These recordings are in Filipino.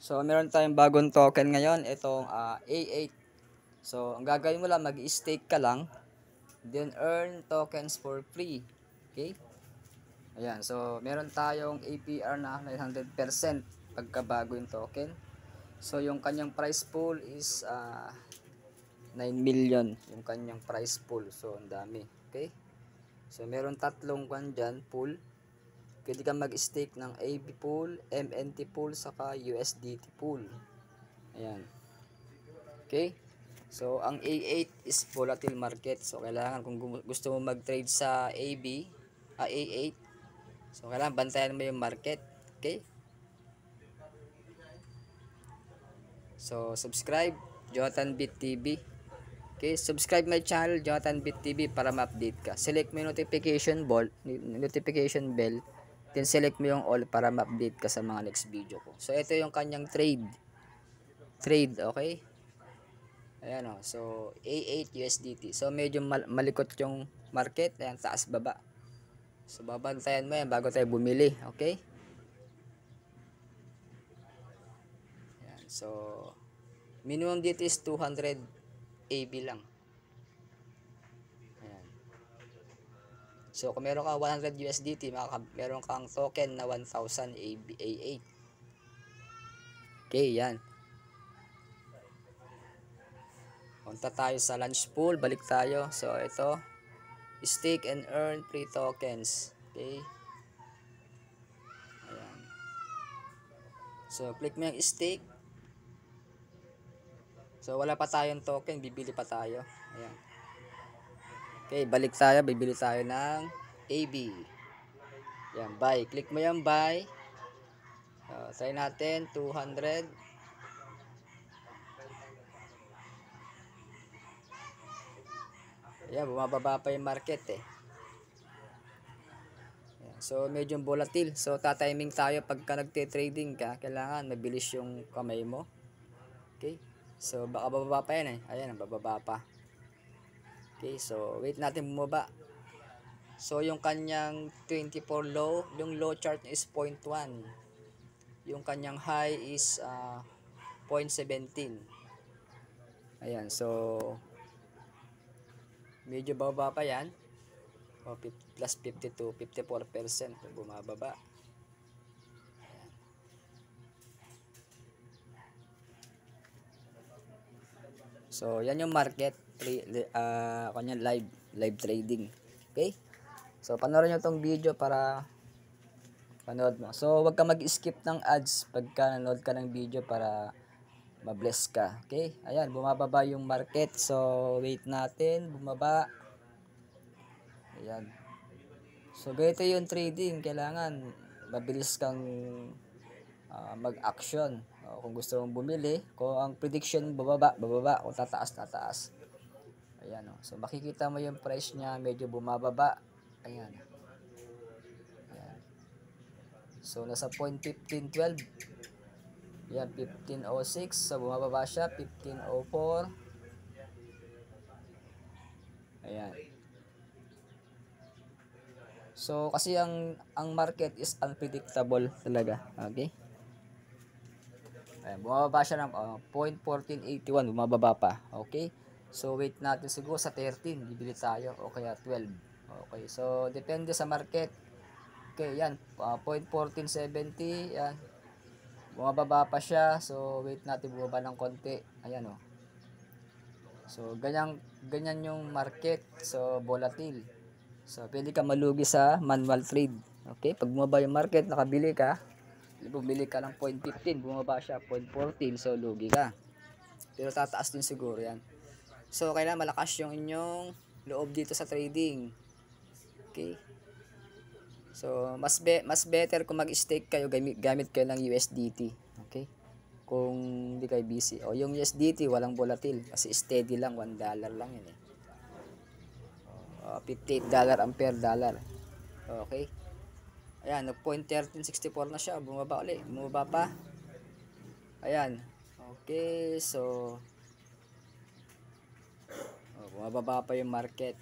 So, meron tayong bagong token ngayon, itong A8. So, ang gagawin mo lang, mag-stake ka lang, then earn tokens for free. Okay? Ayan, so meron tayong APR na 900% pagkabago yung token. So, yung kanyang price pool is 9 million yung kanyang price pool. So, ang dami. Okay? So, meron tatlong kwan dyan, pool. Pwede kang mag-stake ng AB pool, MNT pool, saka USDT pool. Ayan. Okay? So, ang A8 is volatile market. So, kailangan kung gusto mo mag-trade sa A8, so, kailangan bantayan mo yung market. Okay? So, subscribe, JonathanBit TV. Okay? Subscribe my channel, JonathanBit TV, para ma-update ka. Select mo yung notification bell. Then, select mo yung all para ma-update ka sa mga next video ko. So, ito yung kanyang trade, okay? Ayan o. So, A8 USDT. So, medyo malikot yung market. Ayan, taas baba. So, babantayan mo yan bago tayo bumili. Okay? Ayan. So, minimum dito is 200 AB lang. Ayan. So, kung meron ka 100 USDT, meron kang token na 1,000 A8. Okay, yan. Punta tayo sa launch pool. Balik tayo. So, ito. Stake and earn free tokens. Okay. Ayan. So, click mo yung stake. So, wala pa tayong token. Bibili pa tayo. Ayan. Okay, balik tayo. Bibili tayo ng AB. Ayan, buy. Click mo yung buy. Try natin. 200. Ayan, bumababa pa yung market eh. Ayan, so, medyo volatile. So, tatiming tayo pagka nagte-trading ka. Kailangan mabilis yung kamay mo. Okay. So, baka bababa pa yan eh. Ayan, bababa pa. Okay, so, wait natin bumaba. So, yung kanyang 24 low, yung low chart is 0.1. Yung kanyang high is 0.17. Ayan, so, medyo bababa pa yan. Plus 52, 54% bumababa. Ayan. So, yan yung market. Kanya live trading. Okay? So, panoorin nyo tong video para panood mo. So, wag ka mag-skip ng ads pagka nanood ka ng video para ma-bless ka. Okay? Ayan, bumababa yung market. So, wait natin. Bumaba. Ayan. So, ganito yung trading. Kailangan mabilis kang mag-action. Kung gusto mong bumili, kung ang prediction bababa. Kung tataas. Ayan. So, makikita mo yung price niya. Medyo bumababa. Ayan. So, nasa 0.1512. Yan, 1506. So, bumababa siya. 1504. Ayan. So, kasi ang market is unpredictable talaga. Okay? Ayan, bumababa siya ng 0.1481. Bumababa pa. Okay? So, wait natin siguro sa 13. Bibili tayo. O kaya 12. Okay. So, depende sa market. Okay, yan. 0.1470. Yan. Bumababa pa siya. So, wait natin bumaba ng konti. Ayan o. So, ganyan yung market. So, volatile. So, pwede ka malugi sa manual trade. Okay? Pag bumaba yung market, nakabili ka, bumili ka ng 0.15, bumaba siya 0.14, so lugi ka. Pero tataas din siguro yan. So, kailangan malakas yung inyong loob dito sa trading. Okay? So, mas better kung mag-stake kayo, gamit kayo ng USDT. Okay? Kung hindi kayo busy. O, yung USDT, walang volatile. Kasi steady lang, $1 lang yun eh. $58 ampere dollar. Okay? Ayan, nag-0.1364 na siya. Bumaba ulit. Bumaba pa. Ayan. Okay, so bumababa pa yung market.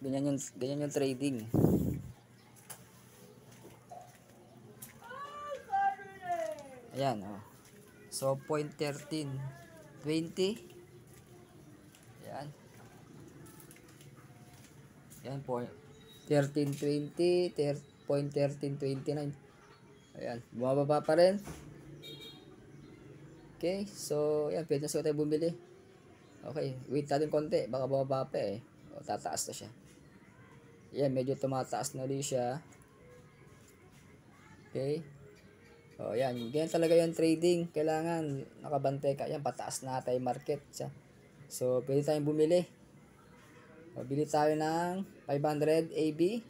Ganyan yung trading. Ayan, oh. So, 0.1320. Ayan. Ayan, 1320, 0.1329. Ayan, bumababa pa rin. Okay, so, ayan, pwede na siguro tayo bumili. Okay, wait natin konti, baka bumaba pa eh. O, tataas na siya. Ayan, medyo tumataas na ulit siya. Okay. O, ayan, ganyan talaga yung trading. Kailangan nakabantay ka. Ayan, pataas na tayo market siya. So, pwede tayong bumili. O, bili tayo ng 500 AB.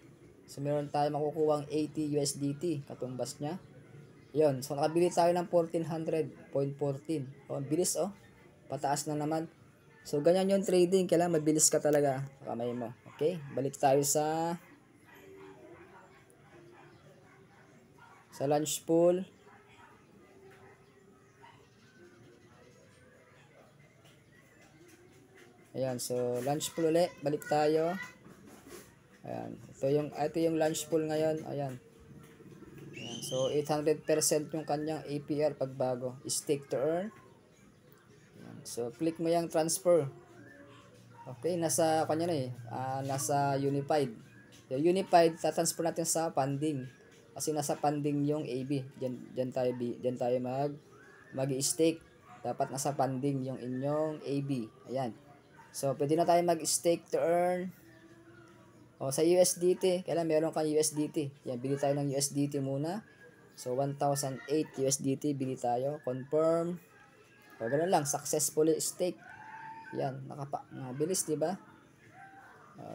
So, meron tayo makukuha 80 USDT. Katumbas niya. Yun. So, nakabili tayo ng 1400.14. O, bilis oh. Pataas na naman. So, ganyan yung trading. Kailangan mabilis ka talaga. Kamay mo. Okay. Balik tayo sa lunch pool. Ayan. So, lunch pool ulit. Balik tayo. Ayan. Ito yung lunch pool ngayon. Ayan. Ayan. So, 800% yung kanyang APR pagbago. Stake to earn. Ayan. So, click mo yung transfer. Okay, nasa kanya na eh. Nasa Unified. Yung Unified, tatransfer natin sa funding. Kasi nasa funding yung AB. Diyan tayo mag-stake. Dapat nasa funding yung inyong AB. Ayan. So, pwede na tayo mag-stake to earn. O, sa USDT. Kailan meron kang USDT. Yan, bili tayo ng USDT muna. So, 1,008 USDT. Bili tayo. Confirm. O, ganun lang. Successfully stake. Yan. Bilis, diba?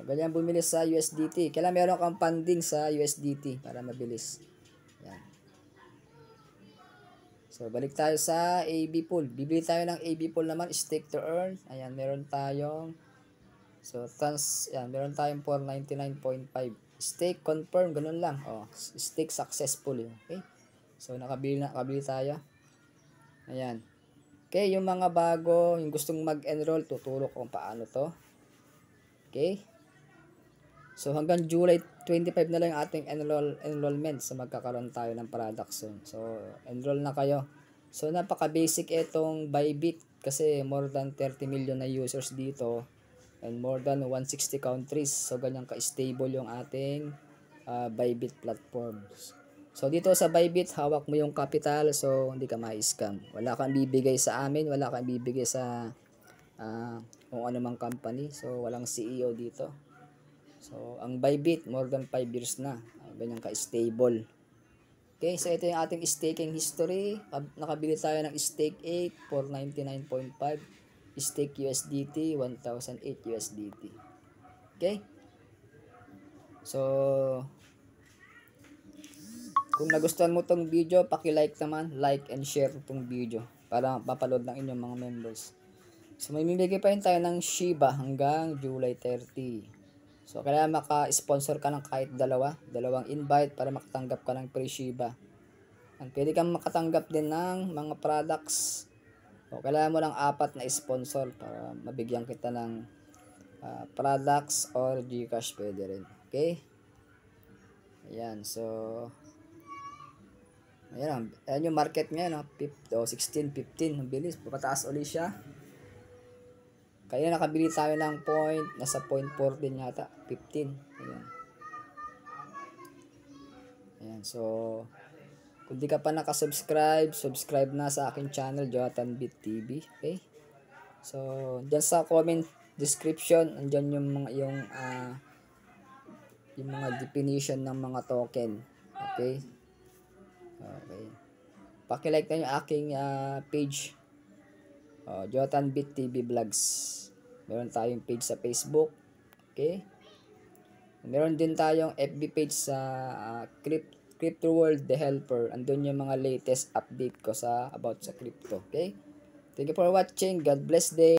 Ganyan bumili sa USDT. Kailan meron kang funding sa USDT para mabilis. Yan. So, balik tayo sa AB pool. Bibili tayo ng AB pool naman. Stake to earn. Ayan, meron tayong meron tayong 499.5. Stake confirm, ganun lang. Stake successful. Okay? So, nakabili tayo. Ayan. Okay, yung mga bago, yung gustong mag-enroll, tuturo ko kung paano to. Okay? So, hanggang July 25 na lang yung ating enrollment. So, magkakaroon tayo ng product soon. So, enroll na kayo. So, napaka-basic itong Bybit kasi more than 30 million na users dito and more than 160 countries. So, ganyan ka-stable yung ating Bybit platforms. So, dito sa Bybit, hawak mo yung capital. So, hindi ka ma-scam. Wala kang bibigay sa amin. Wala kang bibigay sa kung ano mang company. So, walang CEO dito. So, ang Bybit, more than 5 years na. Ganyan ka-stable. Okay, so ito yung ating staking history. Nakabili tayo ng stake 8 for 99.5. Stake USDT, 1,008 USDT. Okay? So, kung nagustuhan mo tong video, paki-like naman. Like and share tong video para mapapaload ng inyong mga members. So, may bibigay pa rin tayo ng Shiba hanggang July 30. So, kailangan maka-sponsor ka ng kahit dalawang invite para makatanggap ka ng free Shiba. And pwede kang makatanggap din ng mga products. So, kailangan mo lang 4 na sponsor para mabigyan kita ng products or Gcash pwede rin. Okay? Ayan. So, ayan yung market ngayon. 16, 15. Ang bilis. Papataas ulit siya. Kaya nakabili tayo ng nasa 0.14 yata, 15. Ayan. Ayan, so, kung di ka pa nakasubscribe, subscribe na sa aking channel, Jonathan Bit TV. Okay? So, dyan sa comment description, andyan yung mga definition ng mga token. Okay? Okay. Paki-like na yung aking page. Jonathan Bit TV Vlogs. Meron tayong page sa Facebook. Okay? Meron din tayong FB page sa Crypto World The Helper. Andun yung mga latest update ko about sa crypto. Okay? Thank you for watching. God bless day.